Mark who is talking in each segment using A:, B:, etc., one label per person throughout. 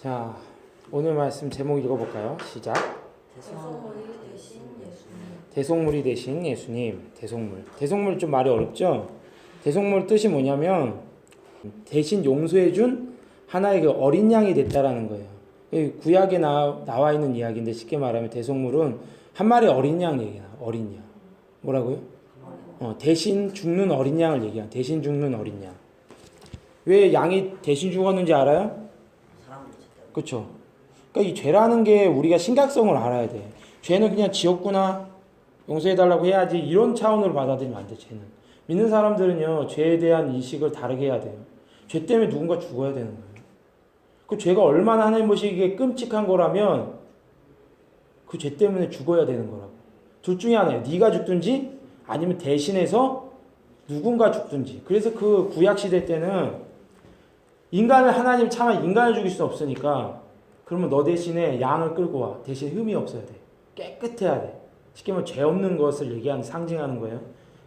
A: 자, 오늘 말씀 제목 읽어볼까요? 시작.
B: 대속물이 되신 예수님.
A: 대속물이 되신 예수님. 대속물 좀 말이 어렵죠? 대속물 뜻이 뭐냐면 대신 용서해준 하나의 그 어린 양이 됐다라는 거예요. 구약에 나와 있는 이야기인데 쉽게 말하면 대속물은 한 마리 어린 양 얘기야. 어린 양. 뭐라고요? 대신 죽는 어린 양을 얘기한. 대신 죽는 어린 양. 왜 양이 대신 죽었는지 알아요? 그렇죠. 그러니까 이 죄라는 게 우리가 심각성을 알아야 돼. 죄는 그냥 지었구나, 용서해달라고 해야지, 이런 차원으로 받아들이면 안 돼. 죄는 믿는 사람들은요, 죄에 대한 인식을 다르게 해야 돼요. 죄 때문에 누군가 죽어야 되는 거예요. 그 죄가 얼마나 하나님 보시기에 끔찍한 거라면 그 죄 때문에 죽어야 되는 거라고. 둘 중에 하나예요. 네가 죽든지 아니면 대신해서 누군가 죽든지. 그래서 그 구약 시대 때는 인간을, 하나님 차마 인간을 죽일 수 없으니까 그러면 너 대신에 양을 끌고 와. 대신 흠이 없어야 돼. 깨끗해야 돼. 쉽게 말하면 죄 없는 것을 얘기하는, 상징하는 거예요.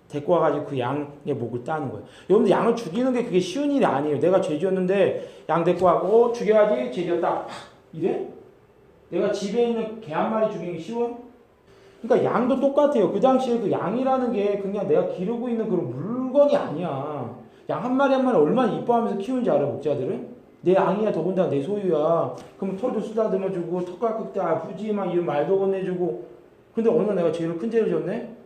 A: 데리고 와가지고 그 양의 목을 따는 거예요. 여러분들 양을 죽이는 게 그게 쉬운 일이 아니에요. 내가 죄 지었는데 양 데리고 와고 죽여야지, 죄 지었다. 이래? 내가 집에 있는 개 한 마리 죽이는 게 쉬워? 그러니까 양도 똑같아요. 그 당시에 그 양이라는 게 그냥 내가 기르고 있는 그런 물건이 아니야. 양 한 마리 한 마리 얼마나 이뻐하면서 키우는지 알아, 목자들은? 내 양이야, 더군다나 내 소유야. 그러면 털도 쓰다듬어주고, 턱깎을 때 아프지, 막 이런 말도 건네주고. 근데 어느 날 내가 죄를 큰 죄를 졌네?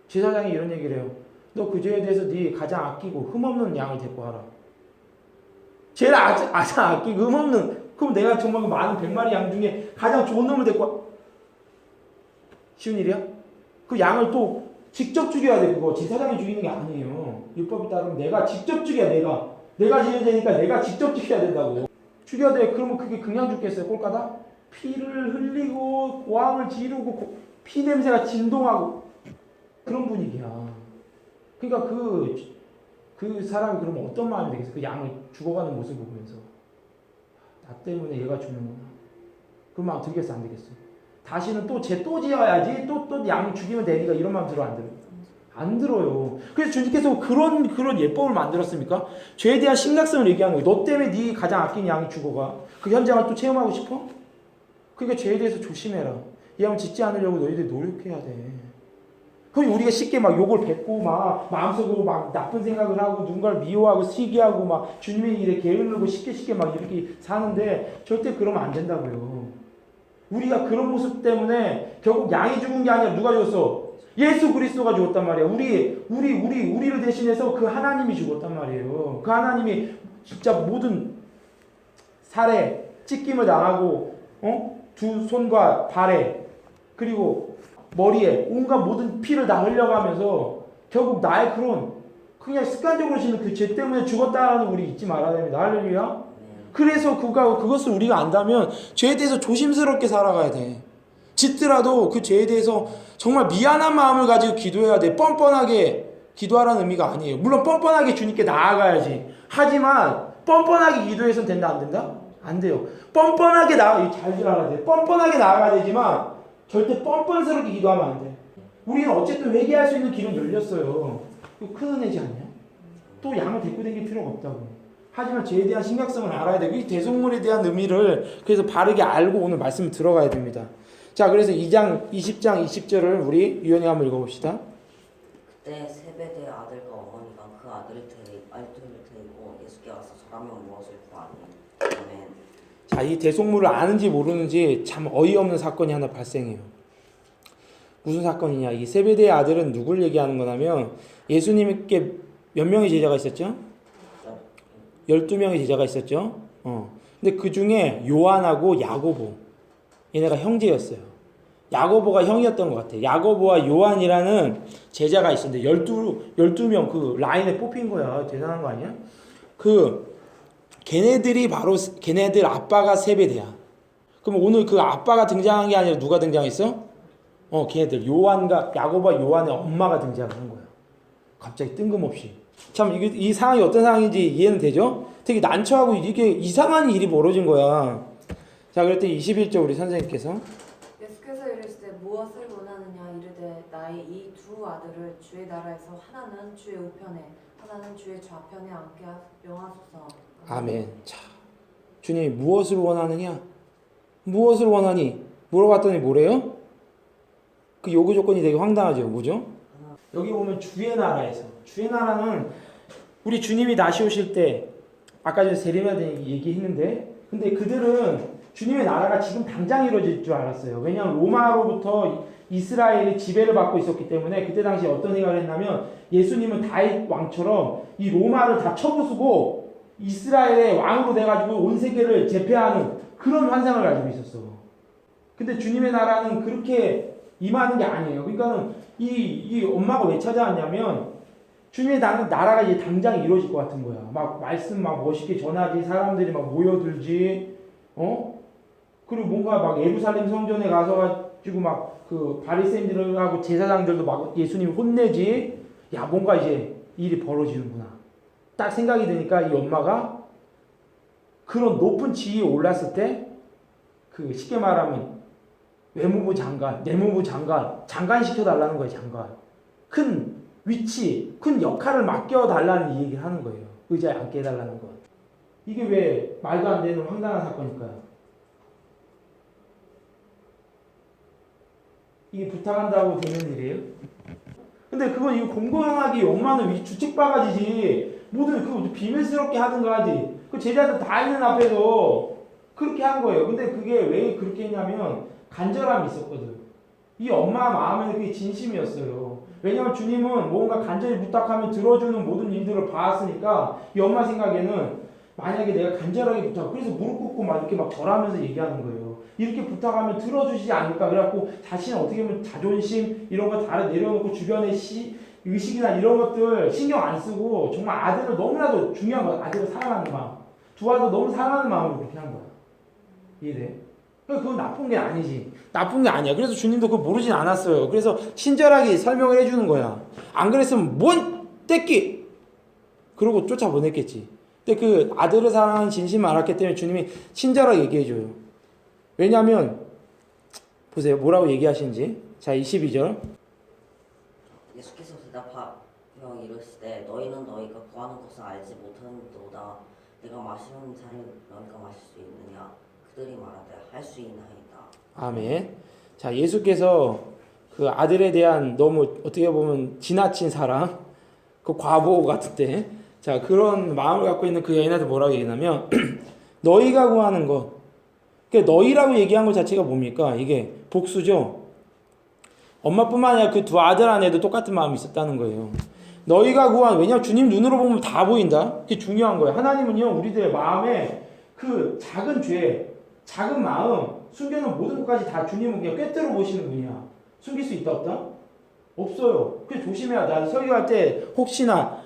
A: 제사장이 이런 얘기를 해요. 너 그 죄에 대해서 네 가장 아끼고 흠없는 양을 데리고 와라. 제일 가장 아끼고 흠없는, 그럼 내가 정말 그 많은 100마리 양 중에 가장 좋은 놈을 데리고 와. 쉬운 일이야? 그 양을 또 직접 죽여야 돼. 그거 제사장이 죽이는 게 아니에요. 율법에 따르면 내가 직접 죽여야 돼. 내가 지어야 되니까 내가 직접 죽여야 된다고. 죽여야 돼. 그러면 그게 그냥 죽겠어요? 꼴까다? 피를 흘리고 고함을 지르고 피 냄새가 진동하고 그런 분위기야. 그러니까 그 사람이 그러면 어떤 마음이 되겠어? 그 양을 죽어가는 모습을 보면서 나 때문에 얘가 죽는구나. 그런 마음 들겠어, 안 되겠어? 다시는 또 지어야지, 또 양 죽이면 되니까 이런 마음 들어, 안 들어? 안 들어요. 그래서 주님께서 그런 예법을 만들었습니까? 죄에 대한 심각성을 얘기하는 거예요. 너 때문에 네 가장 아낀 양이 죽어가. 그 현장을 또 체험하고 싶어? 그러니까 죄에 대해서 조심해라. 이 양을 짓지 않으려고 너희들이 노력해야 돼. 그럼 우리가 쉽게 막 욕을 뱉고 막 마음속으로 막 나쁜 생각을 하고 누군가를 미워하고 시기하고 막 주님의 일에 게을르고 쉽게 막 이렇게 사는데 절대 그러면 안 된다고요. 우리가 그런 모습 때문에 결국 양이 죽은 게 아니라 누가 죽었어? 예수 그리스도가 죽었단 말이야. 우리를 대신해서 그 하나님이 죽었단 말이에요. 그 하나님이 진짜 모든 살에 찢김을 당하고, 두 손과 발에 그리고 머리에 온갖 모든 피를 다 흘려가면서 결국 나의 그냥 습관적으로 지는 그 죄 때문에 죽었다는 우리 잊지 말아야 됩니다. 할렐루야. 그래서 그것을 우리가 안다면 죄에 대해서 조심스럽게 살아가야 돼. 짓더라도 그 죄에 대해서 정말 미안한 마음을 가지고 기도해야 돼. 뻔뻔하게 기도하라는 의미가 아니에요. 물론 뻔뻔하게 주님께 나아가야지. 하지만 뻔뻔하게 기도해서는 된다, 안 된다? 안 돼요. 뻔뻔하게 잘 알아야 돼. 뻔뻔하게 나아가야 되지만 절대 뻔뻔스럽게 기도하면 안 돼. 우리는 어쨌든 회개할 수 있는 길은 열렸어요. 이거 큰 은혜지 않냐? 또 양을 데리고 다닐 필요가 없다고. 하지만 죄에 대한 심각성을 알아야 되고 이 대속물에 대한 의미를 그래서 바르게 알고 오늘 말씀 들어가야 됩니다. 자, 그래서 2장 20장 20절을 우리 유연히 한번 읽어봅시다.
B: 그때 세베대의 아들과 어머니가 그 아들을 데리고 예수께 와서 저라면 무엇을 구하니? 아멘.
A: 자, 이 대속물을 아는지 모르는지 참 어이없는 사건이 하나 발생해요. 무슨 사건이냐? 이 세베대의 아들은 누굴 얘기하는 거냐면 예수님께 몇 명의 제자가 있었죠? 12명의 제자가 있었죠. 근데 그 중에 요한하고 야고보, 얘네가 형제였어요. 야고보가 형이었던 것 같아요. 야고보와 요한이라는 제자가 있었는데 12명 그 라인에 뽑힌 거야. 대단한 거 아니야? 걔네들이 바로 걔네들 아빠가 세베대야. 그럼 오늘 그 아빠가 등장한 게 아니라 누가 등장했어? 걔네들 야고보와 요한의 엄마가 등장한 거야. 갑자기 뜬금없이. 참 이 상황이 어떤 상황인지 이해는 되죠? 되게 난처하고 이게 이상한 일이 벌어진 거야. 자, 그랬더니 21절 우리 선생님께서
C: 예수께서 이르시되 무엇을 원하느냐 이르되 나의 이 두 아들을 주의 나라에서 하나는 주의 우편에 하나는 주의 좌편에 앉게 명하소서.
A: 아멘. 자, 주님이 무엇을 원하느냐? 무엇을 원하니? 물어봤더니 뭐래요? 그 요구 조건이 되게 황당하죠. 뭐죠? 여기 보면 주의 나라에서, 주의 나라는 우리 주님이 다시 오실 때 아까 전에 세례받은 얘기했는데, 근데 그들은 주님의 나라가 지금 당장 이루어질 줄 알았어요. 왜냐하면 로마로부터 이스라엘이 지배를 받고 있었기 때문에 그때 당시에 어떤 생각을 했냐면 예수님은 다윗 왕처럼 이 로마를 다 쳐부수고 이스라엘의 왕으로 돼가지고 온 세계를 제패하는 그런 환상을 가지고 있었어. 근데 주님의 나라는 그렇게 임하는 게 아니에요. 그러니까는 이 엄마가 왜 찾아왔냐면 주님의 나라가 이제 당장 이루어질 것 같은 거야. 막 말씀 막 멋있게 전하지, 사람들이 막 모여들지, 그리고 뭔가 막 예루살렘 성전에 가서 막 그 바리새인들하고 제사장들도 막 예수님 혼내지. 야, 뭔가 이제 일이 벌어지는구나. 딱 생각이 드니까 이 엄마가 그런 높은 지위에 올랐을 때 그 쉽게 말하면 외무부 장관, 내무부 장관 시켜달라는 거예요. 장관. 큰 위치, 큰 역할을 맡겨달라는 이 얘기를 하는 거예요. 의자에 앉게 해달라는 거. 이게 왜 말도 안 되는 황당한 사건일까요? 이게 부탁한다고 되는 일이에요? 근데 그건 이거 공공연하게 엄마는 주책바가지지. 뭐든 그거 비밀스럽게 하든가 하지. 그 제자들 다 있는 앞에서 그렇게 한 거예요. 근데 그게 왜 그렇게 했냐면 간절함이 있었거든. 이 엄마 마음에는 그게 진심이었어요. 왜냐면 주님은 뭔가 간절히 부탁하면 들어주는 모든 일들을 봐왔으니까 이 엄마 생각에는 만약에 내가 간절하게 부탁, 그래서 무릎 꿇고 막 이렇게 막 절하면서 얘기하는 거예요. 이렇게 부탁하면 들어주시지 않을까. 그래갖고 자신은 어떻게 보면 자존심 이런 거 다 내려놓고 주변의 의식이나 이런 것들 신경 안 쓰고 정말 아들을 너무나도 중요한 거야. 아들을 사랑하는 마음. 두 아들 너무 사랑하는 마음으로 그렇게 한 거야. 이해돼? 그건 나쁜 게 아니지. 나쁜 게 아니야. 그래서 주님도 그거 모르진 않았어요. 그래서 친절하게 설명을 해주는 거야. 안 그랬으면 뭔 떼끼! 그러고 쫓아보냈겠지. 근데 그 아들을 사랑하는 진심을 알았기 때문에 주님이 친절하게 얘기해줘요. 왜냐하면 보세요. 뭐라고 얘기하시는지. 자, 22절.
B: 예수께서 대답하여 이르시되 때 너희는 너희가 구하는 것을 알지 못하는도다. 내가 마시는 잔을 너희가 마실 수 있느냐? 그들이 말하되 할 수 있나이다.
A: 아멘. 자, 예수께서 그 아들에 대한 너무 어떻게 보면 지나친 사랑, 그 과보 같은데, 자 그런 마음을 갖고 있는 그 여인한테 뭐라고 얘기하냐면 너희가 구하는 것. 그러니까 너희라고 얘기한 것 자체가 뭡니까? 이게 복수죠. 엄마뿐만 아니라 그 두 아들 안에도 똑같은 마음이 있었다는 거예요. 너희가 구한, 왜냐하면 주님 눈으로 보면 다 보인다. 그게 중요한 거예요. 하나님은요 우리들의 마음에 그 작은 죄, 작은 마음, 숨겨놓은 모든 것까지 다 주님은 그냥 꿰뚫어 보시는 분이야. 숨길 수 있다 없다? 없어요. 그래서 조심해야 돼. 설교할 때 혹시나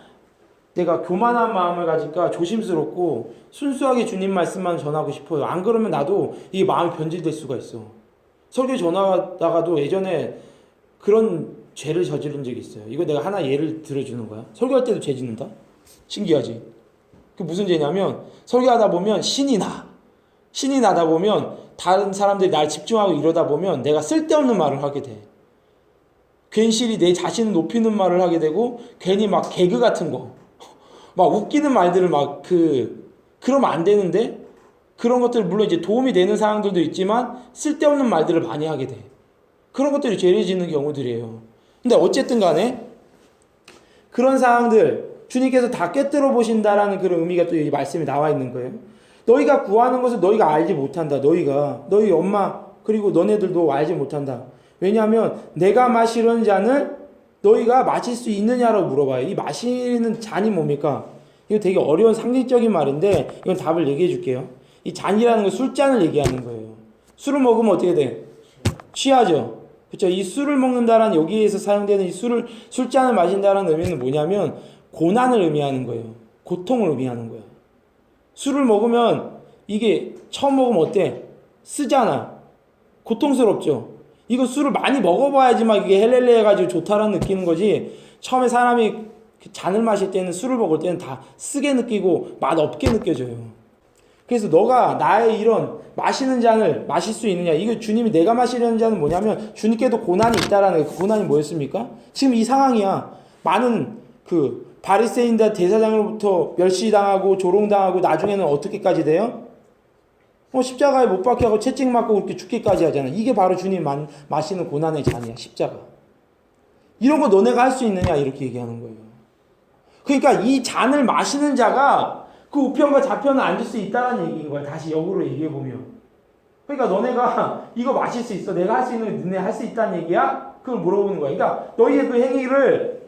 A: 내가 교만한 마음을 가지니까 조심스럽고 순수하게 주님 말씀만 전하고 싶어요. 안 그러면 나도 이 마음이 변질될 수가 있어. 설교 전하다가도 예전에 그런 죄를 저지른 적이 있어요. 이거 내가 하나 예를 들어주는 거야. 설교할 때도 죄 짓는다? 신기하지? 그 무슨 죄냐면 설교하다 보면 신이 나다 보면 다른 사람들이 날 집중하고 이러다 보면 내가 쓸데없는 말을 하게 돼. 괜시리 내 자신을 높이는 말을 하게 되고 괜히 막 개그 같은 거 막 웃기는 말들을 막 그러면 안 되는데 그런 것들 물론 이제 도움이 되는 상황들도 있지만 쓸데없는 말들을 많이 하게 돼. 그런 것들이 죄를 짓는 경우들이에요. 근데 어쨌든 간에 그런 상황들 주님께서 다 꿰뚫어 보신다라는 그런 의미가 또 이 말씀에 나와 있는 거예요. 너희가 구하는 것을 너희가 알지 못한다. 너희 엄마 그리고 너네들도 알지 못한다. 왜냐하면 내가 마시려는 잔을 너희가 마실 수 있느냐라고 물어봐요. 이 마시는 잔이 뭡니까? 이거 되게 어려운 상징적인 말인데 이건 답을 얘기해 줄게요. 이 잔이라는 건 술잔을 얘기하는 거예요. 술을 먹으면 어떻게 돼? 취하죠. 그렇죠? 이 술을 먹는다라는 여기에서 사용되는 이 술잔을 마신다라는 의미는 뭐냐면 고난을 의미하는 거예요. 고통을 의미하는 거예요. 술을 먹으면 이게 처음 먹으면 어때? 쓰잖아. 고통스럽죠. 이거 술을 많이 먹어봐야지만 이게 헬렐레 해가지고 좋다라는 느끼는 거지. 처음에 사람이 잔을 마실 때는 술을 먹을 때는 다 쓰게 느끼고 맛없게 느껴져요. 그래서 너가 나의 이런 마시는 잔을 마실 수 있느냐. 이거 주님이 내가 마시려는 잔은 뭐냐면 주님께도 고난이 있다라는 그 고난이 뭐였습니까? 지금 이 상황이야. 많은 바리새인들 대사장으로부터 멸시당하고 조롱당하고 나중에는 어떻게까지 돼요? 십자가에 못 박게 하고 채찍 맞고 그렇게 죽기까지 하잖아. 이게 바로 주님 마시는 고난의 잔이야. 십자가. 이런 거 너네가 할 수 있느냐 이렇게 얘기하는 거예요. 그러니까 이 잔을 마시는 자가 그 우편과 좌편을 앉을 수 있다는 얘기인 거야. 다시 역으로 얘기해 보면. 그러니까 너네가 이거 마실 수 있어. 내가 할 수 있는 거 너네 할 수 있다는 얘기야? 그걸 물어보는 거야. 그러니까 너희의 그 행위를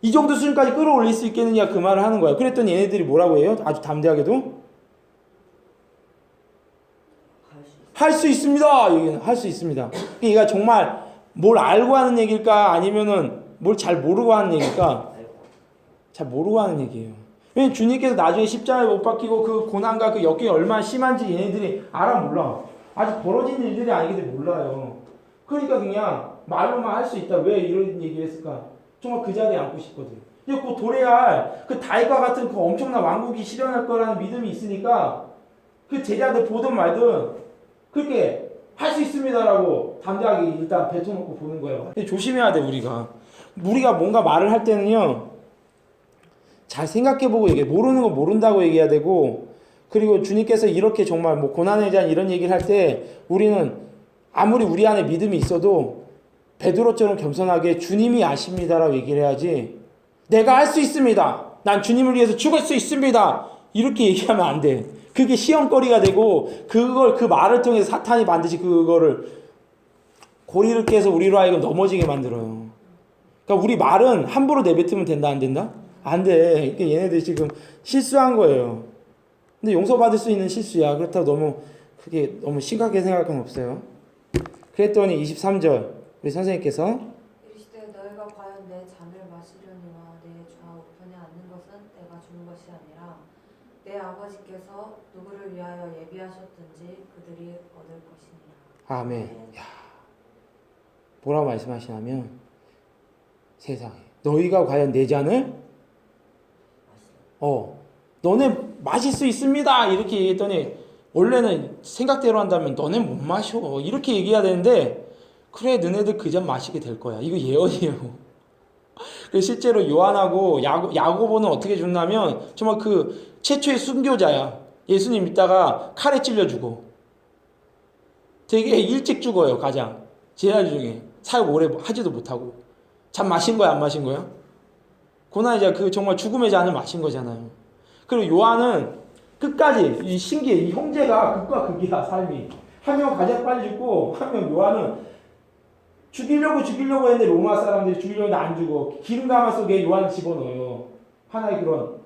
A: 이 정도 수준까지 끌어올릴 수 있겠느냐 그 말을 하는 거야. 그랬더니 얘네들이 뭐라고 해요? 아주 담대하게도 할 수 있습니다. 여기는 할 수 있습니다. 그러니까 정말 뭘 알고 하는 얘기일까 아니면은 뭘 잘 모르고 하는 얘기일까? 잘 모르고 하는 얘기예요. 왜냐면 주님께서 나중에 십자가에 못 박히고 그 고난과 그 역경이 얼마나 심한지 얘네들이 알아 몰라. 아직 벌어진 일들이 아니기 때문에 몰라요. 그러니까 그냥 말로만 할 수 있다. 왜 이런 얘기를 했을까? 정말 그 자리에 앉고 싶거든. 근데 그 도래할 그 다윗과 같은 그 엄청난 왕국이 실현할 거라는 믿음이 있으니까 그 제자들 보든 말든 그렇게 할 수 있습니다라고 담대하게 일단 뱉어놓고 보는 거예요. 근데 조심해야 돼 우리가 뭔가 말을 할 때는요 잘 생각해보고 얘기해. 모르는 거 모른다고 얘기해야 되고 그리고 주님께서 이렇게 정말 뭐 고난에 대한 이런 얘기를 할 때 우리는 아무리 우리 안에 믿음이 있어도 베드로처럼 겸손하게 주님이 아십니다라고 얘기를 해야지 내가 할 수 있습니다. 난 주님을 위해서 죽을 수 있습니다. 이렇게 얘기하면 안 돼. 그게 시험거리가 되고 그걸 그 말을 통해서 사탄이 반드시 그거를 고리를 깨서 우리로 하여금 넘어지게 만들어요. 그러니까 우리 말은 함부로 내뱉으면 된다 안 된다? 안 돼. 그러니까 얘네들이 지금 실수한 거예요. 근데 용서받을 수 있는 실수야. 그렇다고 너무 심각하게 생각할 건 없어요. 그랬더니 23절 우리 선생님께서
C: 이르시되 너희가 과연 내 잔을 마시려니와 내 좌우편에 앉는 것은 내가 주는 것이 아니라 내 아버지께서 누구를 위하여 예비하셨든지 그들이 얻을 것이니라.
A: 아멘. 야, 뭐라고 말씀하시냐면 세상에 너희가 과연 내 잔을 너네 마실 수 있습니다 이렇게 얘기했더니 원래는 생각대로 한다면 너네 못 마셔 이렇게 얘기해야 되는데 그래 너네들 그 잔 마시게 될 거야. 이거 예언이에요. 실제로 요한하고 야고보는 어떻게 죽냐면 정말 그 최초의 순교자야. 예수님 믿다가 칼에 찔려 죽어. 되게 일찍 죽어요. 가장 제자 중에 사역 오래 하지도 못하고. 잔 마신 거야 안 마신 거야? 고난의 잔 그 정말 죽음의 잔을 마신 거잖아요. 그리고 요한은 끝까지 이 신기해. 이 형제가 극과 극이야 삶이. 한 명 가장 빨리 죽고 한 명 요한은 죽이려고 했는데 로마 사람들이 죽이려고 했는데 안 죽어. 기름 가마 속에 요한을 집어넣어요. 하나의 그런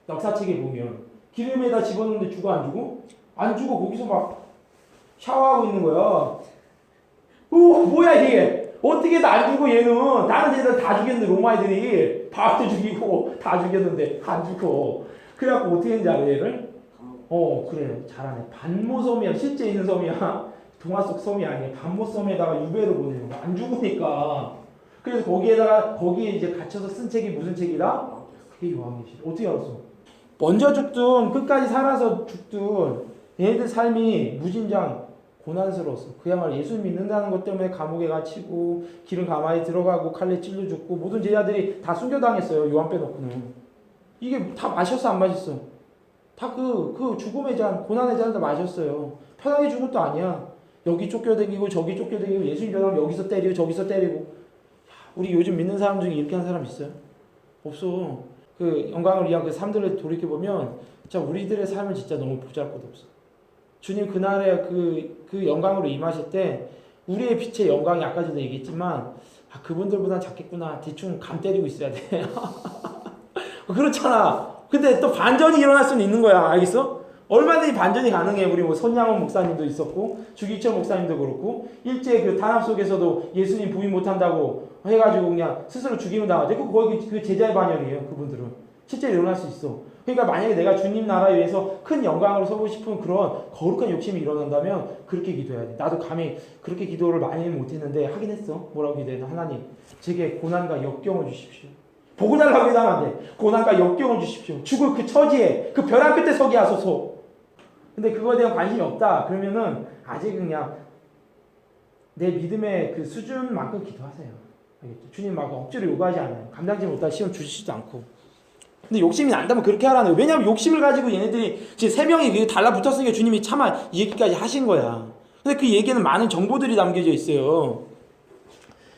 A: 역사책에 보면 기름에다 집어넣는데 죽어 안 죽어? 안 죽어. 거기서 막 샤워하고 있는 거야. 뭐야 이게? 어떻게 안 죽어 얘는? 다른 애들 다 죽였는데 로마 애들이 바울도 죽이고 다 죽였는데 안 죽어. 그래갖고 어떻게 했는지 알아 얘를? 그래 잘하네. 반모섬이야. 실제 있는 섬이야. 동화 속 섬이 아니에요. 반모섬에다가 유배를 보내는 거야. 안 죽으니까. 그래서 거기에 이제 갇혀서 쓴 책이 무슨 책이다? 그게 요한계시록. 어떻게 알았어? 먼저 죽든 끝까지 살아서 죽든 얘네들 삶이 무진장 고난스러웠어. 그야말로 예수 믿는다는 것 때문에 감옥에 갇히고 기름 가마에 들어가고 칼에 찔려 죽고 모든 제자들이 다 순교당했어요. 요한 빼놓고는. 이게 다 마셨어 안 마셨어? 다 그 죽음의 잔, 고난의 잔을 다 마셨어요. 편하게 죽은 것도 아니야. 여기 쫓겨다니고 저기 쫓겨다니고 예수님 전하면 여기서 때리고 저기서 때리고. 우리 요즘 믿는 사람 중에 이렇게 하는 사람 있어요? 없어. 그 영광을 위한 그 삶들을 돌이켜보면 진짜 우리들의 삶은 진짜 너무 보잘것없어. 주님 그날에 그 영광으로 임하실 때 우리의 빛의 영광이 아까 전에 얘기했지만 그분들보다 작겠구나. 대충 감 때리고 있어야 돼. 그렇잖아. 근데 또 반전이 일어날 수는 있는 거야. 알겠어? 얼마든지 반전이 가능해. 우리 뭐 손양원 목사님도 있었고 주기철 목사님도 그렇고 일제 그 탄압 속에서도 예수님 부인 못한다고 해가지고 그냥 스스로 죽임을 당하죠. 그 제자의 반열이에요. 그분들은 실제 일어날 수 있어. 그러니까 만약에 내가 주님 나라에 위해서 큰 영광으로 서고 싶은 그런 거룩한 욕심이 일어난다면 그렇게 기도해야 돼. 나도 감히 그렇게 기도를 많이 못했는데 하긴 했어. 뭐라고 기도했나? 하나님 제게 고난과 역경을 주십시오. 보고 달라고 해도 안 돼. 고난과 역경을 주십시오. 죽을 그 처지에 그 벼랑 끝에 서게 하소서. 근데 그거에 대한 관심이 없다. 그러면은 아직 그냥 내 믿음의 그 수준만큼 기도하세요. 알겠죠? 주님 막 억지로 요구하지 않아요. 감당지 못할 시험 주시지도 않고. 근데 욕심이 난다면 그렇게 하라는 거예요. 왜냐하면 욕심을 가지고 얘네들이 지금 세 명이 달라붙었으니까 주님이 차마 이 얘기까지 하신 거야. 근데 그 얘기는 많은 정보들이 담겨져 있어요.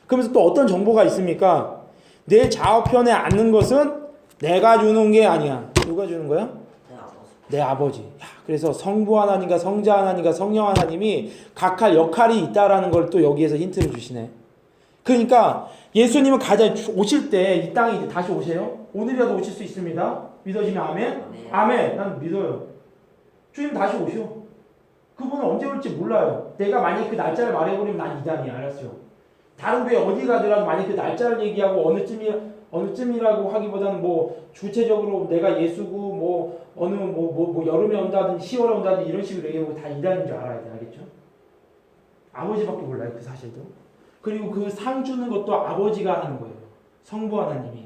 A: 그러면서 또 어떤 정보가 있습니까? 내 좌우편에 앉는 것은 내가 주는 게 아니야. 누가 주는 거야?
B: 내 아버지.
A: 내 아버지. 야, 그래서 성부 하나님과 성자 하나님과 성령 하나님이 각할 역할이 있다라는 걸 또 여기에서 힌트를 주시네. 그러니까 예수님은 가장 오실 때 이 땅에 이제 다시 오세요. 오늘이라도 오실 수 있습니다. 믿어지면 아멘?
B: 아멘.
A: 아멘. 난 믿어요. 주님 다시 오셔. 그분은 언제 올지 몰라요. 내가 만약 그 날짜를 말해버리면 난 이단이야. 알았죠? 다른 교회 어디 가더라도 만약 그 날짜를 얘기하고 어느쯤이라고 하기보다는 뭐 구체적으로 내가 예수고 뭐 어느 뭐 여름에 온다든지 10월에 온다든지 이런 식으로 얘기하고 다 이단인 줄 알아야 돼. 알겠죠? 아버지밖에 몰라요. 그 사실도. 그리고 그 상 주는 것도 아버지가 하는 거예요. 성부 하나님이.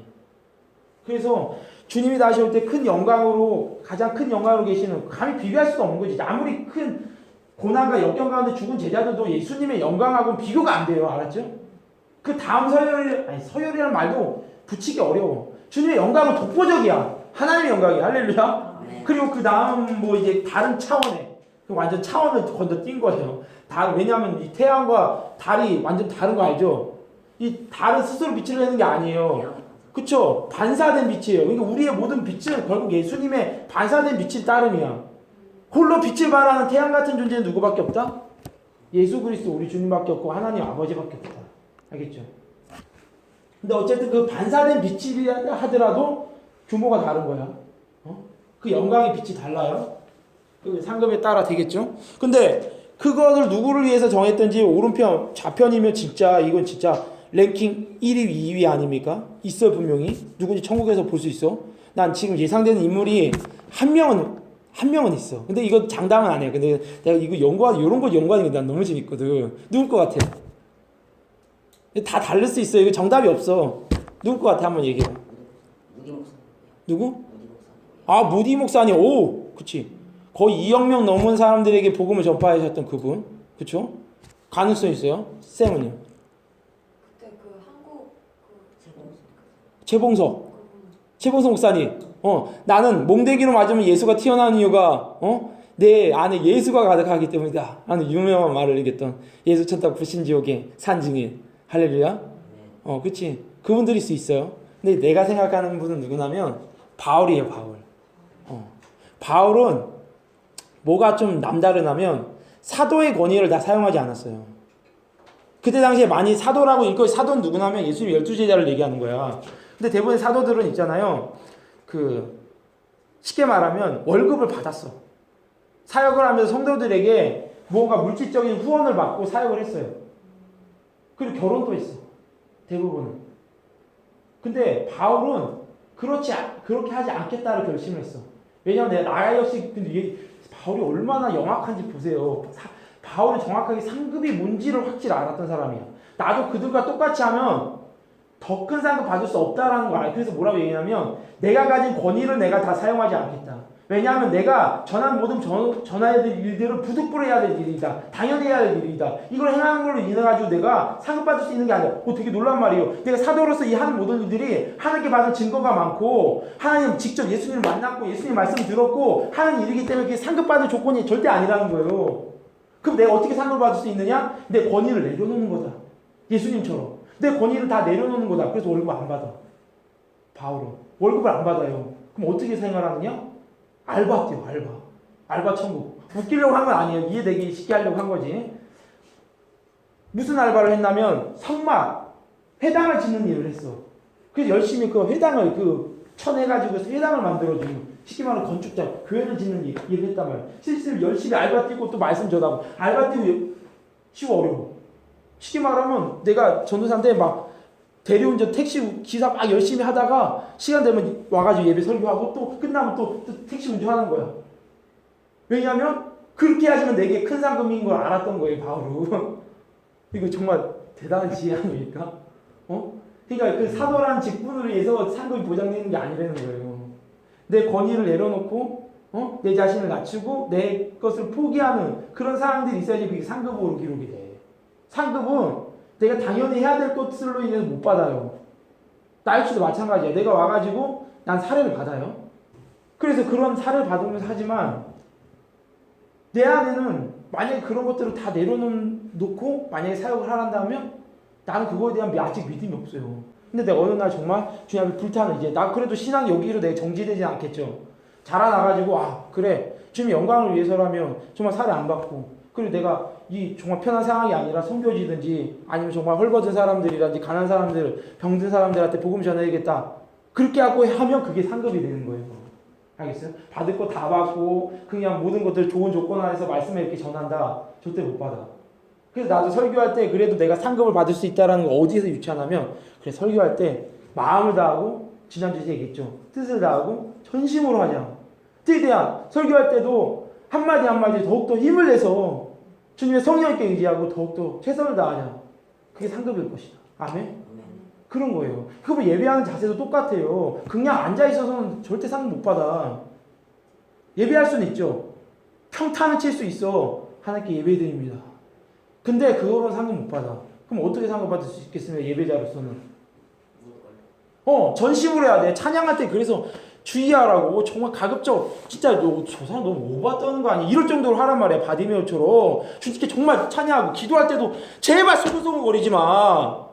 A: 그래서 주님이 다시 올 때 큰 영광으로 가장 큰 영광으로 계시는 감히 비교할 수도 없는 거지. 아무리 큰 고난과 역경 가운데 죽은 제자들도 예수님의 영광하고는 비교가 안 돼요. 알았죠? 그 다음 서열이라는 말도 붙이기 어려워. 주님의 영광은 독보적이야. 하나님의 영광이야. 할렐루야.
B: 아멘.
A: 그리고 그 다음 뭐 이제 다른 차원에 완전 차원을 건너뛴 거예요. 왜냐하면 이 태양과 달이 완전 다른 거 알죠? 이 달은 스스로 빛을 내는 게 아니에요. 그쵸? 반사된 빛이에요. 그러니까 우리의 모든 빛은 결국 예수님의 반사된 빛일 따름이야. 홀로 빛을 발하는 태양 같은 존재는 누구밖에 없다? 예수 그리스도 우리 주님밖에 없고 하나님 아버지밖에 없다. 알겠죠? 근데 어쨌든 그 반사된 빛이라 하더라도 규모가 다른 거야. 그 영광의 빛이 달라요. 그 상급에 따라 되겠죠? 근데 그거를 누구를 위해서 정했든지 오른편, 좌편이면 이건 진짜 랭킹 1위, 2위 아닙니까? 있어요, 분명히. 누군지 천국에서 볼 수 있어. 난 지금 예상되는 인물이 한 명은 있어. 근데 이거 장담은 안 해요. 근데 내가 이거 이런 거 연구하는 게 난 너무 재밌거든. 누굴 것 같아? 다 다를 수 있어요. 이거 정답이 없어. 누굴 것 같아? 한번 얘기해.
B: 무디 목사님.
A: 누구?
B: 무디 목사님.
A: 아, 무디 목사님. 오, 그치. 거의 2억 명 넘은 사람들에게 복음을 전파하셨던 그분. 그쵸? 가능성 있어요. 쌤은요?
C: 그때 그 한국
A: 최봉석 목사님. 나는 몽대기로 맞으면 예수가 튀어나온 이유가 내 안에 예수가 가득하기 때문이다 하는 유명한 말을 얘기했던 예수 천당 불신지옥의 산증인. 할렐루야. 그치. 그분들일 수 있어요. 근데 내가 생각하는 분은 누구냐면 바울이에요. 바울은 뭐가 좀 남다르냐면 사도의 권위를 다 사용하지 않았어요. 그때 당시에 많이 사도라고 읽고, 사도는 누구냐면 예수님 12제자를 얘기하는 거야. 근데 대부분의 사도들은 있잖아요. 쉽게 말하면 월급을 받았어. 사역을 하면서 성도들에게 무언가 물질적인 후원을 받고 사역을 했어요. 그리고 결혼도 했어. 대부분은. 근데 바울은 그렇게 하지 않겠다를 결심을 했어. 왜냐하면 나 역시 근데 바울이 얼마나 영악한지 보세요. 바울이 정확하게 상급이 뭔지를 확실히 알았던 사람이야. 나도 그들과 똑같이 하면 더 큰 상급 받을 수 없다라는 걸 알아요. 그래서 뭐라고 얘기하냐면 내가 가진 권위를 내가 다 사용하지 않겠다. 왜냐하면 내가 전한 모든 전해야 될 일들은 부득불해야 될 일이다. 당연히 해야 될 일이다. 이걸 행하는 걸로 인해 가지고 내가 상급받을 수 있는 게 아니라 되게 놀란 말이에요. 내가 사도로서 이 하는 모든 일들이 하나님께 받은 증거가 많고 하나님 직접 예수님을 만났고 예수님 말씀 들었고 하는 일이기 때문에 그게 상급받을 조건이 절대 아니라는 거예요. 그럼 내가 어떻게 상급을 받을 수 있느냐? 내 권위를 내려놓는 거다. 예수님처럼. 내 권위를 다 내려놓는 거다. 그래서 월급 안 받아. 바울은. 월급을 안 받아요. 그럼 어떻게 생활하느냐? 알바 뛰어, 알바 천국. 웃기려고 한 건 아니에요. 이해되기 쉽게 하려고 한 거지. 무슨 알바를 했냐면 성막, 회당을 짓는 일을 했어. 그래서 열심히 그 회당을 쳐내가지고 회당을 만들어주는, 쉽게 말하면 건축자, 교회를 짓는 일을 했단 말이야. 실제로 열심히 알바 뛰고 또 말씀 전하고. 알바 뛰고 쉬워 어려워. 쉽게 말하면 내가 전도사 때 막 대리운전 택시 기사 막 열심히 하다가 시간 되면 와가지고 예배 설교하고 또 끝나면 또 택시 운전하는 거야. 왜냐하면 그렇게 하시면 내게 큰 상금인 걸 알았던 거예요. 바울은. 이거 정말 대단한 지혜 아닙니까? 그러니까 그 사도란 직분으로 해서 상금이 보장되는 게 아니라는 거예요. 내 권위를 내려놓고 내 자신을 낮추고 내 것을 포기하는 그런 사람들이 있어야지 그게 상급으로 기록이 돼. 상급은 내가 당연히 해야 될 것들로 인해서 못 받아요. 나일치도 마찬가지야. 내가 와가지고 난 사례를 받아요. 그래서 그런 사례를 받으면서 하지만 내 안에는 만약에 그런 것들을 다 내려놓고 만약에 사역을 하란다면 나는 그거에 대한 아직 믿음이 없어요. 근데 내가 어느 날 정말 주님 앞에 불타는 이제 나 그래도 신앙 여기로 내가 정지되지 않겠죠. 자라나가지고 아 그래 주님 영광을 위해서라면 정말 살해 안 받고 그리고 내가 이 정말 편한 상황이 아니라 섬겨지든지 아니면 정말 헐벗은 사람들이라든지 가난한 사람들 병든 사람들한테 복음 전해야겠다 그렇게 하고 하면 그게 상급이 되는 거예요. 알겠어요? 받을 거 다 받고 그냥 모든 것들 좋은 조건 안에서 말씀을 이렇게 전한다 절대 못 받아. 그래서 나도 설교할 때 그래도 내가 상급을 받을 수 있다는 거 어디에서 유치하냐면 그래 설교할 때 마음을 다하고 지난주에 얘기했죠. 뜻을 다하고 전심으로 하자. 뜻에 대한 설교할 때도 한마디 한마디 더욱더 힘을 내서 주님의 성령께 의지하고 더욱더 최선을 다하자. 그게 상급일 것이다. 아멘?
B: 아멘.
A: 그런 거예요. 그거 예배하는 자세도 똑같아요. 그냥 앉아있어서는 절대 상급 못 받아. 예배할 수는 있죠. 평탄은 칠 수 있어. 하나님께 예배드립니다. 근데 그거로는 상급 못 받아. 그럼 어떻게 상급 받을 수 있겠으면 예배자로서는? 전심으로 해야 돼. 찬양할 때 그래서 주의하라고 정말 가급적 진짜 저 사람 너무 오바 떠는 거 아니야? 이럴 정도로 하란 말이야. 바디메어처럼 주님께 정말 찬양하고 기도할 때도 제발 소근소근거리지 마.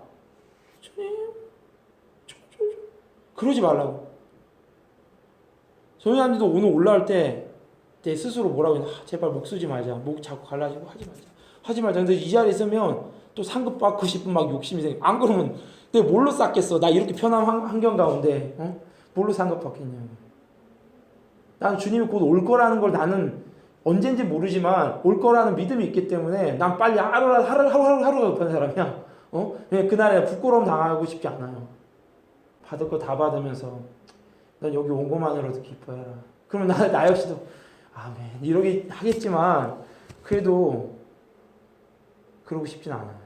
A: 그러지 말라고. 소년님들도 오늘 올라올 때 내 스스로 뭐라고 했나? 제발 목 쓰지 말자. 목 자꾸 갈라지고 하지 말자. 근데 이 자리에 있으면 또 상급 받고 싶은 막 욕심이 생겨. 안 그러면 내가 뭘로 쌓겠어? 나 이렇게 편한 환경 가운데 뭘로 상급 받겠냐? 나는 주님이 곧 올 거라는 걸 나는 언젠지 모르지만 올 거라는 믿음이 있기 때문에 난 빨리 하루가 급한 사람이야. 왜냐면 그날에 부끄러움 당하고 싶지 않아요. 받을 거 다 받으면서 난 여기 온 것만으로도 기뻐해라. 그러면 나 역시도 아멘 이러긴 하겠지만 그래도 그러고 싶진 않아요.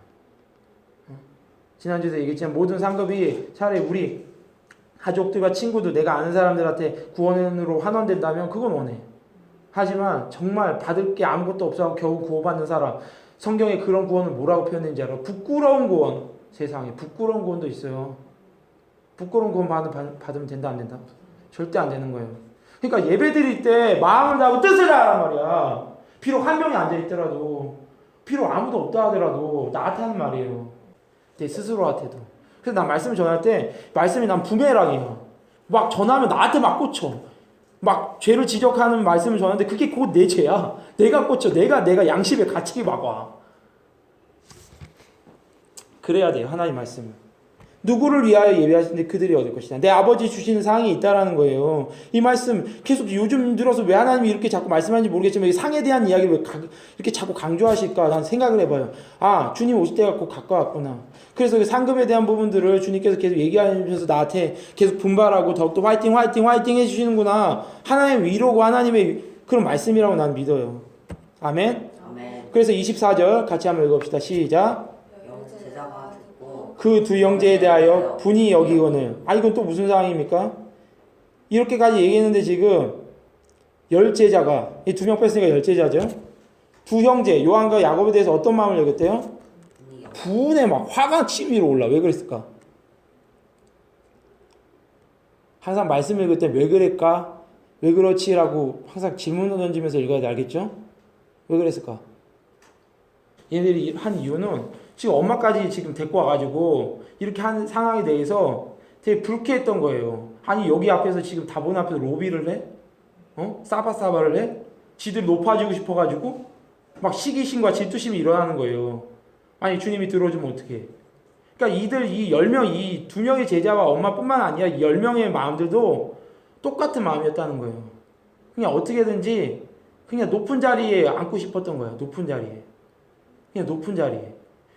A: 지난주에도 얘기했지만 모든 상급이 차라리 우리 가족들과 친구들 내가 아는 사람들한테 구원으로 환원된다면 그건 원해. 하지만 정말 받을 게 아무것도 없어서 겨우 구원받는 사람 성경에 그런 구원을 뭐라고 표현했는지 알아? 부끄러운 구원. 세상에 부끄러운 구원도 있어요. 부끄러운 구원 받으면 된다 안 된다? 절대 안 되는 거예요. 그러니까 예배 드릴 때 마음을 다하고 뜻을 다하란 말이야. 비록 한 명이 앉아있더라도 비록 아무도 없다 하더라도 나한테 하는 말이에요. 내 스스로한테도. 그래서 난 말씀을 전할 때 말씀이 난 부메랑이야. 막 전하면 나한테 막 꽂혀. 막 죄를 지적하는 말씀을 전하는데 그게 곧 내 죄야. 내가 꽂혀. 내가 양심에 갇히게 막 와. 그래야 돼요. 하나님 말씀을. 누구를 위하여 예배하시는데 그들이 얻을 것이다. 내 아버지 주시는 상이 있다라는 거예요. 이 말씀 계속 요즘 들어서 왜 하나님이 이렇게 자꾸 말씀하는지 모르겠지만 이 상에 대한 이야기를 왜 이렇게 자꾸 강조하실까? 난 생각을 해봐요. 아, 주님 오실 때가 곧 가까웠구나. 그래서 상급에 대한 부분들을 주님께서 계속 얘기하면서 나한테 계속 분발하고 더욱더 화이팅 해주시는구나. 하나님의 위로고 하나님의 그런 말씀이라고 난 믿어요. 아멘?
B: 아멘.
A: 그래서 24절 같이 한번 읽어봅시다. 시작.
B: 제자가 듣고
A: 그 두 형제에 대하여 분이 여기거늘. 이건 또 무슨 상황입니까? 이렇게까지 얘기했는데 지금 열 제자가 이 두 명 뺐으니까 열 제자죠. 두 형제 요한과 야곱에 대해서 어떤 마음을 여겼대요? 분에 막 화가 치밀어 올라. 왜 그랬을까? 항상 말씀 읽을 때 왜 그랬까? 왜 그렇지라고 항상 질문을 던지면서 읽어야 돼. 알겠죠? 왜 그랬을까? 얘네들이 한 이유는 지금 엄마까지 지금 데리고 와가지고 이렇게 한 상황에 대해서 되게 불쾌했던 거예요. 아니 여기 앞에서 지금 다본 앞에서 로비를 해? 싸바싸바를 해? 지들 높아지고 싶어가지고 막 시기심과 질투심이 일어나는 거예요. 아니 주님이 들어오면 어떡해. 그러니까 이 10명, 이 2명의 제자와 엄마뿐만 아니라 이 10명의 마음들도 똑같은 마음이었다는 거예요. 그냥 어떻게든지 그냥 높은 자리에 앉고 싶었던 거예요. 높은 자리에. 그냥 높은 자리에.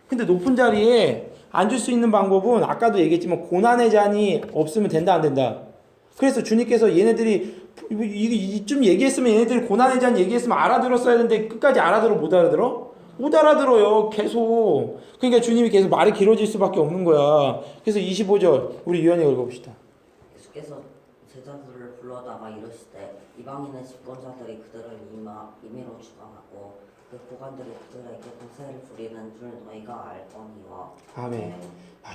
A: 근데 높은 자리에 앉을 수 있는 방법은 아까도 얘기했지만 고난의 잔이 없으면 된다 안 된다. 그래서 주님께서 얘네들이 좀 얘기했으면 얘네들이 고난의 잔 얘기했으면 알아들었어야 되는데 끝까지 알아들어 못 알아들어? 못 알아들어요. 계속. 그러니까 주님이 계속 말이 길어질 수밖에 없는 거야. 그래서 25절 우리 유연히 읽어봅시다.
B: 예수께서 제자들을 불러다가 이르시되 이방인의 집권자들이 그들을 임의로 주관하고 그 고관들이 그들에게 공세를 부리는 줄 너희가 알거니와.
A: 아멘.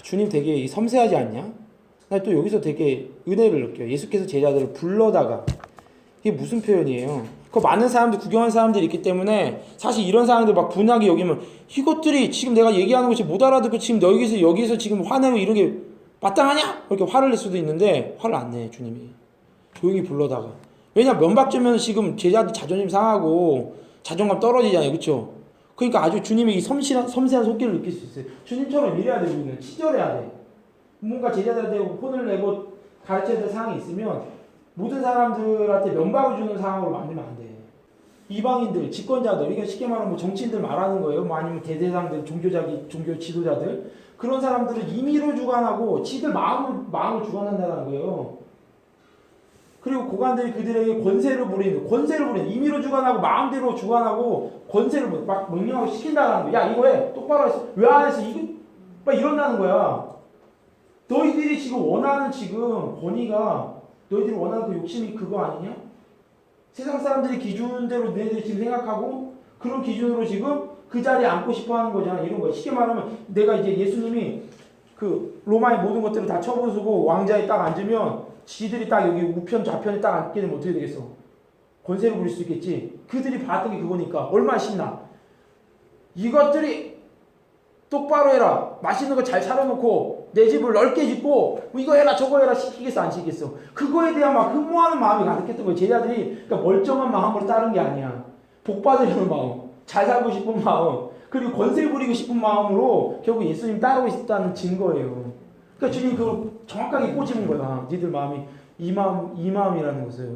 A: 주님 되게 섬세하지 않냐? 나 또 여기서 되게 은혜를 느껴요. 예수께서 제자들을 불러다가. 이게 무슨 표현이에요? 그 많은 사람들, 구경하는 사람들이 있기 때문에 사실 이런 사람들 막 분하게 여기면 이것들이 지금 내가 얘기하는 것이 못 알아듣고 지금 여기서 지금 화내고 이런 게 마땅하냐? 이렇게 화를 낼 수도 있는데 화를 안 내, 주님이. 조용히 불러다가. 왜냐, 면박주면 지금 제자들 자존심 상하고 자존감 떨어지잖아요. 그쵸? 그러니까 아주 주님의 이 섬세한 손길을 느낄 수 있어요. 주님처럼 이래야 돼, 우리는. 친절해야 돼. 뭔가 제자들한테 혼을 내고 가르쳐야 될 상황이 있으면 모든 사람들한테 면박을 주는 상황으로 만들면 안 돼. 이방인들, 집권자들, 이게 쉽게 말하면 뭐 정치인들 말하는 거예요. 뭐 아니면 대대장들, 종교 지도자들. 그런 사람들은 임의로 주관하고 지들 마음을 주관한다는 거예요. 그리고 고관들이 그들에게 권세를 부리는, 임의로 주관하고 마음대로 주관하고 권세를 부리는, 막 명령하고 시킨다는 거야. 야, 이거 해. 똑바로 했어. 왜 안 했어? 이거 막 이런다는 거야. 너희들이 지금 원하는 권위가 너희들이 원하는 그 욕심이 그거 아니냐? 세상 사람들이 기준대로 너희들이 지금 생각하고 그런 기준으로 지금 그 자리에 앉고 싶어 하는 거잖아. 이런 거야. 쉽게 말하면 내가 이제 예수님이 그 로마의 모든 것들을 다 처분수고 왕자에 딱 앉으면 지들이 딱 여기 우편 좌편에 딱 앉게 되면 어떻게 되겠어? 권세를 부릴 수 있겠지. 그들이 봤던 게 그거니까 얼마나 신나. 이것들이 똑바로 해라. 맛있는 거 잘 차려놓고 내 집을 넓게 짓고 뭐 이거 해라 저거 해라 시키겠어 안 시키겠어. 그거에 대한 막 흠모하는 마음이 가득했던 거예요. 제자들이 그러니까 멀쩡한 마음으로 따른 게 아니야. 복 받으려는 마음, 잘 살고 싶은 마음, 그리고 권세 부리고 싶은 마음으로 결국 예수님 따르고 있다는 증거예요. 그러니까 주님 그걸 정확하게 꼬집은 거야. 니들 마음이 이 마음이라는 것을.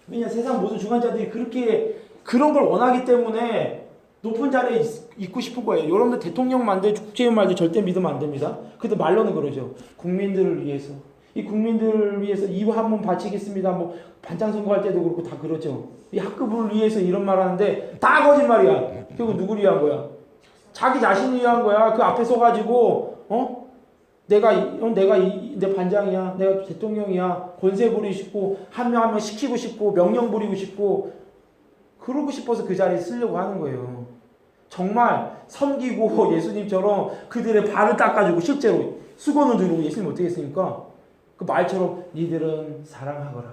A: 왜냐 세상 모든 주관자들이 그렇게 그런 걸 원하기 때문에 높은 자리에 있고 싶은 거예요. 여러분들 대통령 만들 국회의원 말도 절대 믿으면 안 됩니다. 근데 말로는 그러죠. 국민들을 위해서. 이 국민들을 위해서 이 한 번 바치겠습니다. 뭐 반장 선거할 때도 그렇고 다 그러죠. 이 학급을 위해서 이런 말 하는데 다 거짓말이야. 결국 누구를 위한 거야? 자기 자신을 위한 거야. 그 앞에 서가지고 내가 내 반장이야. 내가 대통령이야. 권세 부리고 싶고 한 명 한 명 시키고 싶고 명령 부리고 싶고 그러고 싶어서 그 자리에 쓰려고 하는 거예요. 정말 섬기고 예수님처럼 그들의 발을 닦아주고 실제로 수건을 두르고 예수님 어떻게 했습니까? 그 말처럼 니들은 사랑하거라.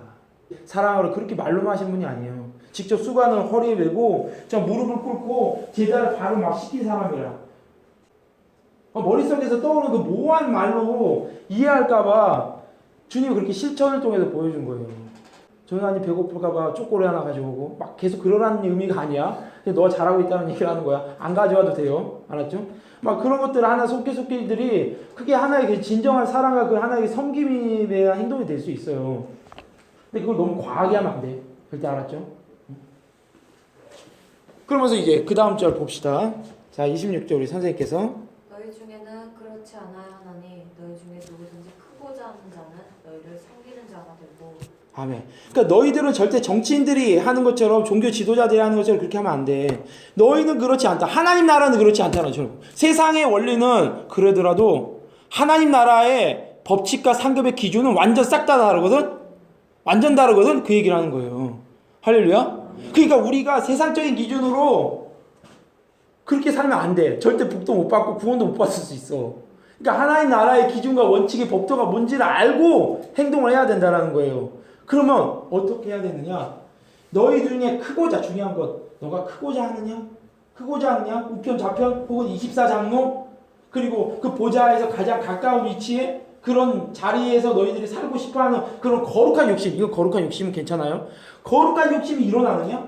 A: 사랑하거라. 그렇게 말로만 하신 분이 아니에요. 직접 수건을 허리에 메고 무릎을 꿇고 제자를 발을 막 씻긴 사람이라. 머릿속에서 떠오르는 그 모호한 말로 이해할까봐 주님이 그렇게 실천을 통해서 보여준 거예요. 전사님 배고플까봐 초콜릿 하나 가져오고 막 계속 그러라는 의미가 아니야. 너가 잘하고 있다는 얘기를 하는 거야. 안 가져와도 돼요. 알았죠? 막 그런 것들 하나 속기들이 그게 하나의 진정한 사랑과 그 하나의 섬김에 대한 행동이 될 수 있어요. 근데 그걸 너무 과하게 하면 안 돼. 절대 알았죠? 그러면서 이제 그 다음 절 봅시다. 자, 26절 우리 선생님께서
C: 너희 중에는 그렇지 않아야 하나니 너희 중에 누구든지 크고자 하는 자는 너희를 섬기는 자가 되고.
A: 아멘. 그러니까 너희들은 절대 정치인들이 하는 것처럼 종교 지도자들이 하는 것처럼 그렇게 하면 안 돼. 너희는 그렇지 않다. 하나님 나라는 그렇지 않다는 거죠. 세상의 원리는 그러더라도 하나님 나라의 법칙과 상급의 기준은 완전 싹 다 다르거든. 완전 다르거든. 그 얘기를 하는 거예요. 할렐루야. 그러니까 우리가 세상적인 기준으로 그렇게 살면 안 돼. 절대 복도 못 받고 구원도 못 받을 수 있어. 그러니까 하나님 나라의 기준과 원칙의 법도가 뭔지를 알고 행동을 해야 된다는 거예요. 그러면 어떻게 해야 되느냐? 너희 중에 크고자 중요한 것, 너가 크고자 하느냐? 우편 좌편 혹은 24장로 그리고 그 보좌에서 가장 가까운 위치에 그런 자리에서 너희들이 살고 싶어하는 그런 거룩한 욕심, 이거 거룩한 욕심은 괜찮아요? 거룩한 욕심이 일어나느냐?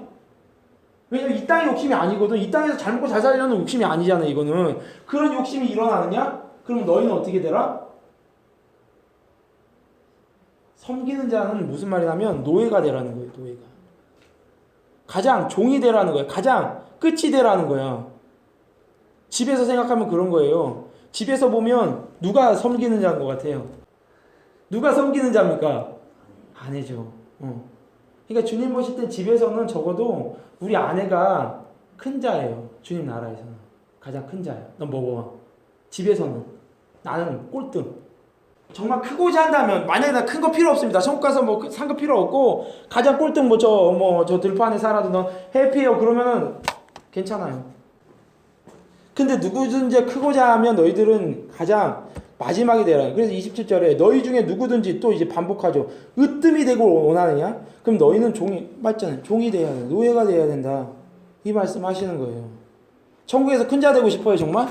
A: 왜냐면 이 땅의 욕심이 아니거든. 이 땅에서 잘 먹고 잘 살려는 욕심이 아니잖아. 이거는 그런 욕심이 일어나느냐? 그럼 너희는 어떻게 되라? 섬기는 자는 무슨 말이냐면 노예가 되라는 거예요. 노예가. 가장 종이 되라는 거예요. 가장 끝이 되라는 거야. 집에서 생각하면 그런 거예요. 집에서 보면 누가 섬기는 자인 것 같아요? 누가 섬기는 자입니까? 아내죠. 그러니까 주님 보실 때 집에서는 적어도 우리 아내가 큰 자예요. 주님 나라에서는. 가장 큰 자예요. 넌 뭐 집에서는. 나는 꼴등. 정말 크고자 한다면 만약에 나 큰 거 필요 없습니다. 천국 가서 뭐 산 거 필요 없고 가장 꼴등 저 들판에 살아도 넌 해피해요. 그러면은 괜찮아요. 근데 누구든지 크고자 하면 너희들은 가장 마지막이 되라. 그래서 27절에 너희 중에 누구든지 또 이제 반복하죠. 으뜸이 되고 원하느냐? 그럼 너희는 종이 맞잖아요. 종이 돼야 돼. 노예가 돼야 된다. 이 말씀 하시는 거예요. 천국에서 큰 자 되고 싶어요, 정말?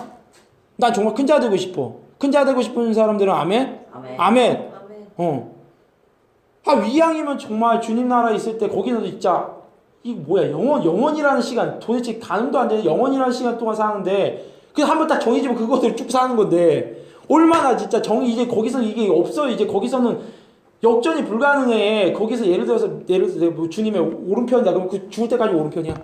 A: 난 정말 큰 자 되고 싶어. 큰 자 되고 싶은 사람들은 아멘?
B: 아멘.
A: 아멘.
C: 아멘.
A: 이왕이면 정말 주님 나라에 있을 때 거기서 진짜 이 뭐야 영원이라는 시간 도대체 가늠도 안 되는 영원이라는 시간 동안 사는데 그냥 한번 딱 정해지면 그것대로 쭉 사는 건데 얼마나 진짜 이제 거기서 이게 없어요. 이제 거기서는 역전이 불가능해. 거기서 예를 들어서 뭐 주님의 오른편이다 그러면 그 죽을 때까지 오른편이야.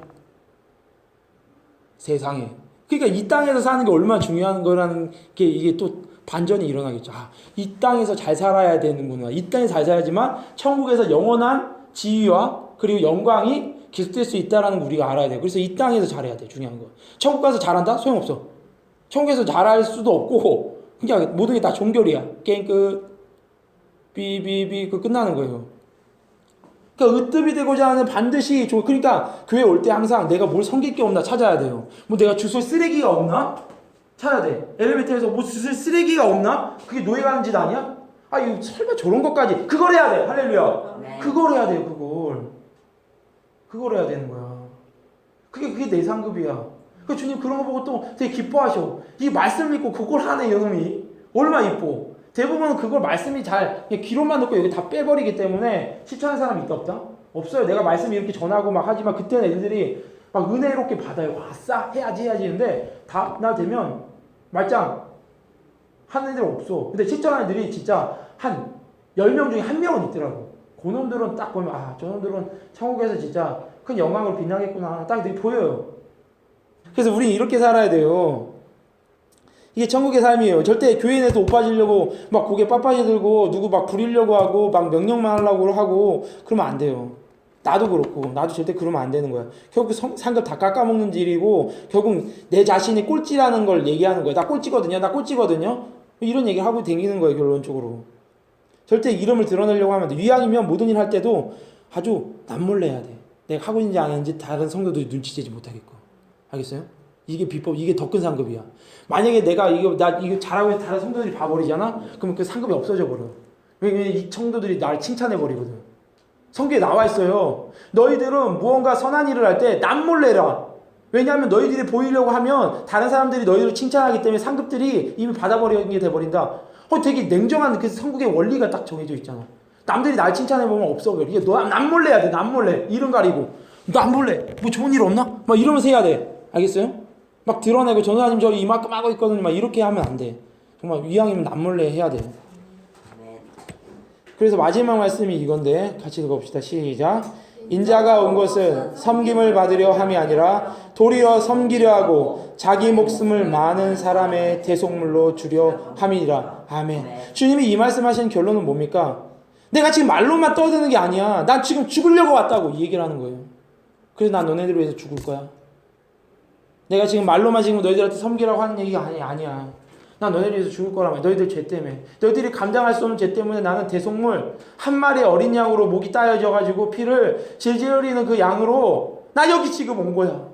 A: 세상에. 그러니까 이 땅에서 사는 게 얼마나 중요한 거라는 게 이게 또 반전이 일어나겠죠. 이 땅에서 잘 살아야 되는구나. 이 땅에 잘 살아야지만 천국에서 영원한 지위와 그리고 영광이 계속될 수 있다는 걸 우리가 알아야 돼요. 그래서 이 땅에서 잘해야 돼. 중요한 거. 천국 가서 잘한다? 소용없어. 천국에서 잘할 수도 없고 그냥 모든 게 다 종결이야. 게임 끝. 삐삐삐 그 끝나는 거예요. 그러니까 으뜸이 되고자 하는 반드시 그러니까 교회 올 때 항상 내가 뭘 섬길 게 없나 찾아야 돼요. 뭐 내가 주술 쓰레기가 없나? 찾아야 돼. 엘리베이터에서 뭐 주술 쓰레기가 없나? 그게 노예 가는 짓 아니야? 이거 설마 저런 것까지 그걸 해야 돼. 할렐루야.
B: 네.
A: 그걸 해야 돼요. 그걸 해야 되는 거야. 그게 내 상급이야. 그 주님 그런 거 보고 또 되게 기뻐하셔. 이 말씀 믿고 그걸 하네 이놈이. 얼마나 이뻐. 대부분 그걸 말씀이 잘 그냥 귀로만 듣고 여기 다 빼버리기 때문에 실천하는 사람이 있다 없다? 없어요. 내가 말씀 이렇게 전하고 막 하지만 그때는 애들이 막 은혜롭게 받아요. 아싸 해야지 했는데 다 나 되면 말짱 하는 애들 없어. 근데 실천하는 애들이 진짜 한 10명 중에 1명은 있더라고. 그놈들은 딱 보면 저놈들은 천국에서 진짜 큰 영광으로 빛나겠구나. 딱 되게 보여요. 그래서 우리 이렇게 살아야 돼요. 이게 천국의 삶이에요. 절대 교회 내에서 옷 빠지려고 막 고개 빳빳이 들고 누구 막 부리려고 하고 막 명령만 하려고 하고 그러면 안 돼요. 나도 그렇고 나도 절대 그러면 안 되는 거야. 결국 상급 다 깎아먹는 일이고 결국 내 자신이 꼴찌라는 걸 얘기하는 거야. 나 꼴찌거든요. 이런 얘기를 하고 다니는 거예요. 결론적으로. 절대 이름을 드러내려고 하면 안 돼. 이왕이면 모든 일 할 때도 아주 남몰래 해야 돼. 내가 하고 있는지 안 하는지 다른 성도들이 눈치채지 못하겠고. 알겠어요? 이게 비법, 이게 더 큰 상급이야. 만약에 내가 이거 잘하고 있는 다른 성도들이 봐버리잖아? 그러면 그 상급이 없어져 버려. 왜냐면 이 성도들이 나를 칭찬해 버리거든. 성경에 나와 있어요. 너희들은 무언가 선한 일을 할 때 남몰래 해라. 왜냐하면 너희들이 보이려고 하면 다른 사람들이 너희들을 칭찬하기 때문에 상급들이 이미 받아버리게 돼버린다. 되게 냉정한 그 성국의 원리가 딱 정해져 있잖아. 남들이 날 칭찬해보면 없어버려. 이게 너 남몰래 해야 돼. 남몰래. 이름 가리고. 남몰래. 뭐 좋은 일 없나? 막 이러면서 해야 돼. 알겠어요? 막 드러내고 전사님 저 이만큼 하고 있거든요. 막 이렇게 하면 안 돼. 정말 이왕이면 남몰래 해야 돼.
B: 아멘.
A: 그래서 마지막 말씀이 이건데 같이 읽어봅시다. 시작. 인자가 온 것은 섬김을 받으려 함이 아니라 도리어 섬기려 하고 자기 목숨을 많은 사람의 대속물로 주려 함이니라. 아멘. 주님이 이 말씀하시는 결론은 뭡니까? 내가 지금 말로만 떠드는 게 아니야. 난 지금 죽으려고 왔다고 이 얘기를 하는 거예요. 그래서 난 너네들 위해서 죽을 거야. 내가 지금 말로만 지금 너희들한테 섬기라고 하는 얘기가 아니야. 난 너희들 위해서 죽을 거라며. 너희들 죄 때문에. 너희들이 감당할 수 없는 죄 때문에 나는 대속물 한 마리의 어린 양으로 목이 따여져가지고 피를 질질 흘리는 그 양으로 나 여기 지금 온 거야.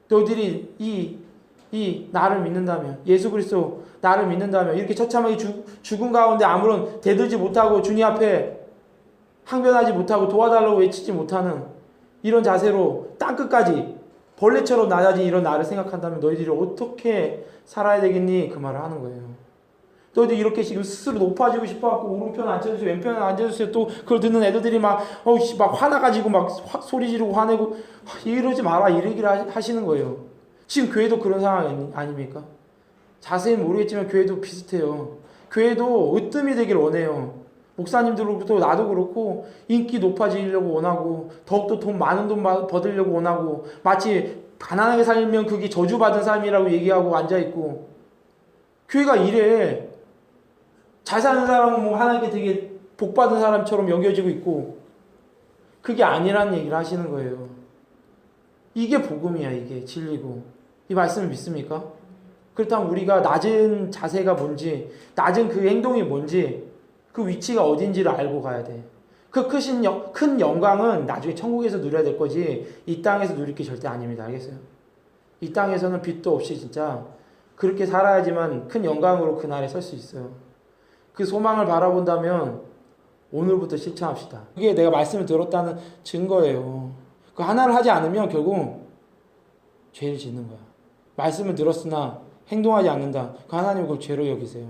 A: 너희들이 이 나를 믿는다면, 예수 그리스도 나를 믿는다면 이렇게 처참하게 죽은 가운데 아무런 대들지 못하고 주님 앞에 항변하지 못하고 도와달라고 외치지 못하는 이런 자세로 땅끝까지 벌레처럼 낮아진 이런 나를 생각한다면 너희들이 어떻게 살아야 되겠니? 그 말을 하는 거예요. 너희들 이렇게 지금 스스로 높아지고 싶어갖고 오른편 앉혀주세요, 왼편에 앉혀주세요. 또 그걸 듣는 애들이 막 화나가지고 막 소리 지르고 화내고 이러지 마라 이 얘기를 하시는 거예요. 지금 교회도 그런 상황 아닙니까? 자세히 모르겠지만 교회도 비슷해요. 교회도 으뜸이 되길 원해요. 목사님들로부터 나도 그렇고 인기 높아지려고 원하고 더욱더 많은 돈 받으려고 원하고 마치 가난하게 살면 그게 저주받은 삶이라고 얘기하고 앉아있고 교회가 이래. 잘 사는 사람은 뭐 하나님께 되게 복받은 사람처럼 여겨지고 있고 그게 아니라는 얘기를 하시는 거예요. 이게 복음이야. 이게 진리고. 이 말씀을 믿습니까? 그렇다면 우리가 낮은 자세가 뭔지 낮은 그 행동이 뭔지 그 위치가 어딘지를 알고 가야 돼. 그 큰 영광은 나중에 천국에서 누려야 될 거지 이 땅에서 누릴 게 절대 아닙니다. 알겠어요? 이 땅에서는 빛도 없이 진짜 그렇게 살아야지만 큰 영광으로 그날에 설 수 있어요. 그 소망을 바라본다면 오늘부터 실천합시다. 그게 내가 말씀을 들었다는 증거예요. 그 하나를 하지 않으면 결국 죄를 짓는 거야. 말씀을 들었으나 행동하지 않는다. 그 하나님 그걸 죄로 여기세요.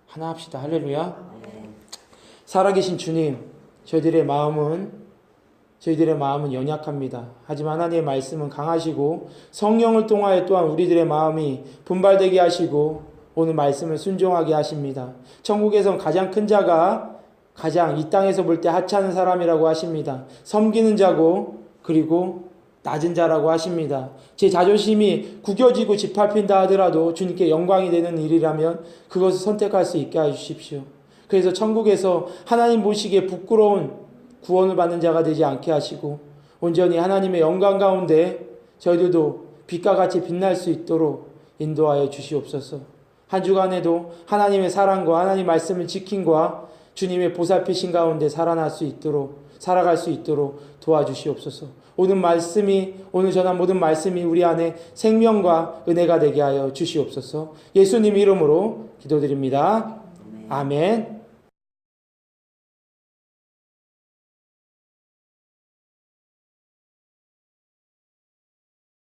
A: 하나 합시다. 할렐루야.
B: 네.
A: 살아계신 주님, 저희들의 마음은 연약합니다. 하지만 하나님의 말씀은 강하시고 성령을 통하여 또한 우리들의 마음이 분발되게 하시고 오늘 말씀을 순종하게 하십니다. 천국에선 가장 큰 자가 가장 이 땅에서 볼 때 하찮은 사람이라고 하십니다. 섬기는 자고 그리고 낮은 자라고 하십니다. 제 자존심이 구겨지고 짓밟힌다 하더라도 주님께 영광이 되는 일이라면 그것을 선택할 수 있게 해주십시오. 그래서 천국에서 하나님 보시기에 부끄러운 구원을 받는 자가 되지 않게 하시고 온전히 하나님의 영광 가운데 저희들도 빛과 같이 빛날 수 있도록 인도하여 주시옵소서. 한 주간에도 하나님의 사랑과 하나님 말씀을 지킴과 주님의 보살피신 가운데 살아갈 수 있도록 도와주시옵소서. 오늘 전한 모든 말씀이 우리 안에 생명과 은혜가 되게 하여 주시옵소서. 예수님 이름으로 기도드립니다. 아멘.